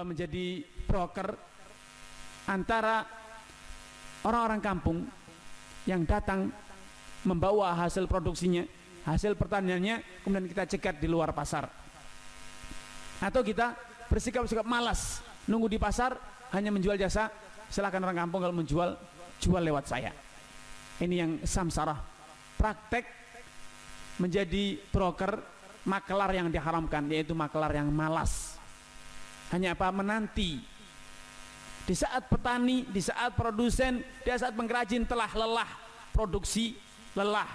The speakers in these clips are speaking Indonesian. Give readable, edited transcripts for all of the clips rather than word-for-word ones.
menjadi broker antara orang-orang kampung yang datang membawa hasil produksinya, hasil pertaniannya, kemudian kita cegat di luar pasar. Atau kita bersikap malas nunggu di pasar, hanya menjual jasa, silakan orang kampung kalau menjual, jual lewat saya. Ini yang samsarah, praktek menjadi broker, makelar yang diharamkan, yaitu makelar yang malas. Hanya apa? Menanti di saat petani, di saat produsen, di saat pengrajin telah lelah produksi, lelah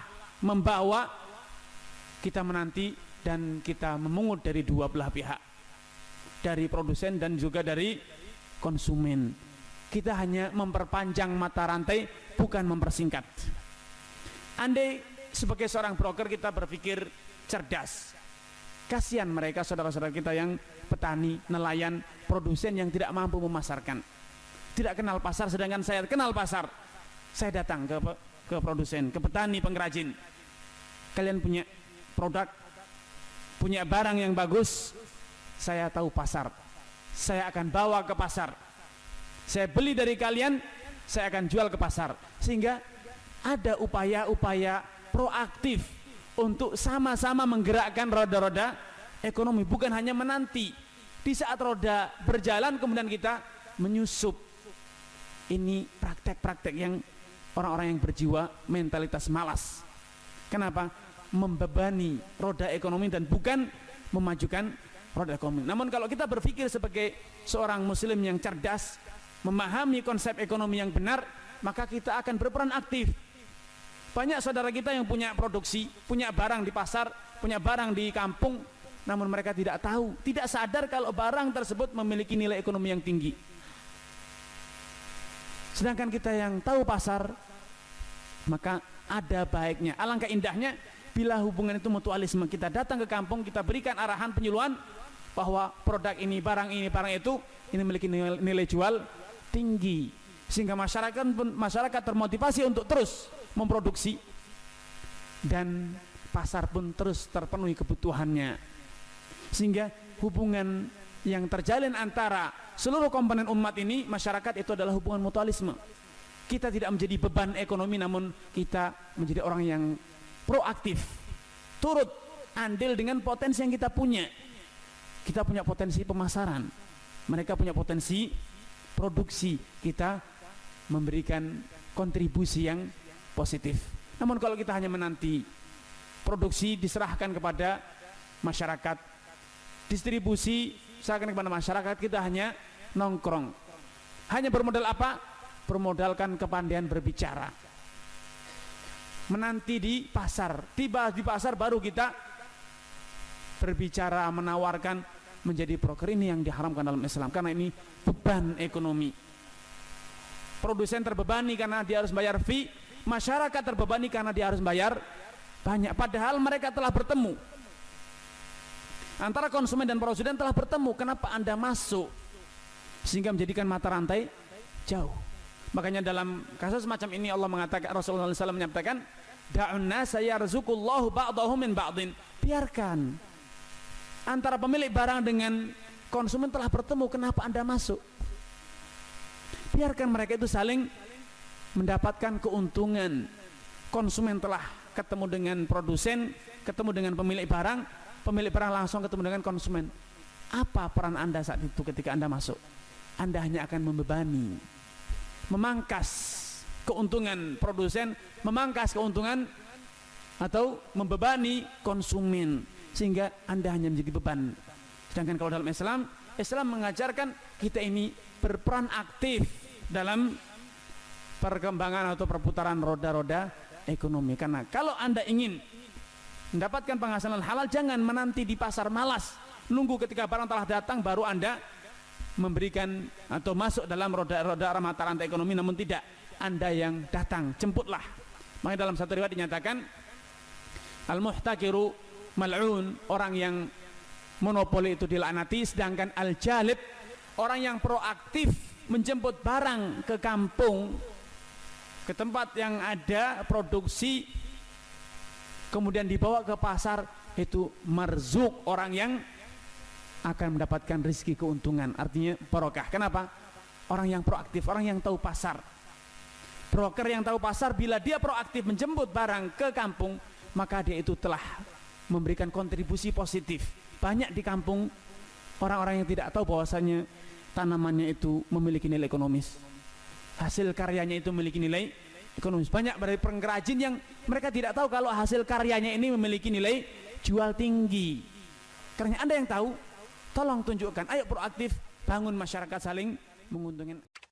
membawa, kita menanti dan kita memungut dari dua belah pihak, dari produsen dan juga dari konsumen. Kita hanya memperpanjang mata rantai, bukan mempersingkat. Andai sebagai seorang broker kita berpikir cerdas, kasihan mereka saudara-saudara kita yang petani, nelayan, produsen yang tidak mampu memasarkan, tidak kenal pasar, sedangkan saya kenal pasar. Saya datang ke produsen, ke petani, pengrajin. Kalian punya produk, punya barang yang bagus, saya tahu pasar, saya akan bawa ke pasar, saya beli dari kalian, saya akan jual ke pasar. Sehingga ada upaya-upaya proaktif untuk sama-sama menggerakkan roda-roda ekonomi, bukan hanya menanti di saat roda berjalan kemudian kita menyusup. Ini praktek-praktek yang orang-orang yang berjiwa mentalitas malas. Kenapa? Membebani roda ekonomi dan bukan memajukan roda ekonomi. Namun kalau kita berpikir sebagai seorang muslim yang cerdas, memahami konsep ekonomi yang benar, maka kita akan berperan aktif. Banyak saudara kita yang punya produksi, punya barang di pasar, punya barang di kampung, namun mereka tidak tahu, tidak sadar kalau barang tersebut memiliki nilai ekonomi yang tinggi. Sedangkan kita yang tahu pasar, maka ada baiknya, alangkah indahnya bila hubungan itu mutualisme. Kita datang ke kampung, kita berikan arahan penyuluhan bahwa produk ini, barang itu, ini memiliki nilai jual tinggi, sehingga masyarakat termotivasi untuk terus memproduksi dan pasar pun terus terpenuhi kebutuhannya. Sehingga hubungan yang terjalin antara seluruh komponen umat ini, masyarakat, itu adalah hubungan mutualisme. Kita tidak menjadi beban ekonomi, namun kita menjadi orang yang proaktif, turut andil dengan potensi yang kita punya. Kita punya potensi pemasaran, mereka punya potensi produksi, kita memberikan kontribusi yang positif. Namun kalau kita hanya menanti produksi diserahkan kepada masyarakat, distribusi serahkan kepada masyarakat, kita hanya nongkrong, hanya bermodal apa? Bermodalkan kepandaian berbicara, menanti di pasar, tiba di pasar baru kita berbicara, menawarkan, menjadi broker. Ini yang diharamkan dalam Islam, karena ini beban ekonomi. Produsen terbebani karena dia harus bayar fee, masyarakat terbebani karena dia harus bayar banyak, padahal mereka telah bertemu. Antara konsumen dan produsen telah bertemu, kenapa Anda masuk? Sehingga menjadikan mata rantai jauh. Makanya dalam kasus semacam ini Allah mengatakan, Rasulullah SAW menyampaikan, da'un nasa yarzuqullahu ba'dahum min ba'din. Biarkan antara pemilik barang dengan konsumen telah bertemu, kenapa Anda masuk? Biarkan mereka itu saling mendapatkan keuntungan. Konsumen telah ketemu dengan produsen, ketemu dengan pemilik barang, pemilik barang langsung ketemu dengan konsumen. Apa peran Anda saat itu ketika Anda masuk? Anda hanya akan membebani, memangkas keuntungan produsen, memangkas keuntungan atau membebani konsumen, sehingga Anda hanya menjadi beban. Sedangkan kalau dalam Islam, Islam mengajarkan kita ini berperan aktif dalam perkembangan atau perputaran roda-roda ekonomi. Karena kalau Anda ingin mendapatkan penghasilan halal, jangan menanti di pasar malas, nunggu ketika barang telah datang baru Anda memberikan atau masuk dalam roda-roda mata rantai ekonomi. Namun tidak, Anda yang datang, jemputlah. Makanya dalam satu riwayat dinyatakan, al-muhtakiru mal'un, orang yang monopoli itu dilaknati. Sedangkan al-jalib, orang yang proaktif menjemput barang ke kampung, ke tempat yang ada produksi, kemudian dibawa ke pasar, itu marzuk, orang yang akan mendapatkan rizki keuntungan, artinya barokah. Kenapa? Orang yang proaktif, orang yang tahu pasar. Broker yang tahu pasar, bila dia proaktif menjemput barang ke kampung, maka dia itu telah memberikan kontribusi positif. Banyak di kampung orang-orang yang tidak tahu bahwasanya tanamannya itu memiliki nilai ekonomis, hasil karyanya itu memiliki nilai ekonomis. Banyak dari pengrajin yang mereka tidak tahu kalau hasil karyanya ini memiliki nilai jual tinggi. Karena Anda yang tahu, tolong tunjukkan, ayo proaktif, bangun masyarakat saling menguntungkan.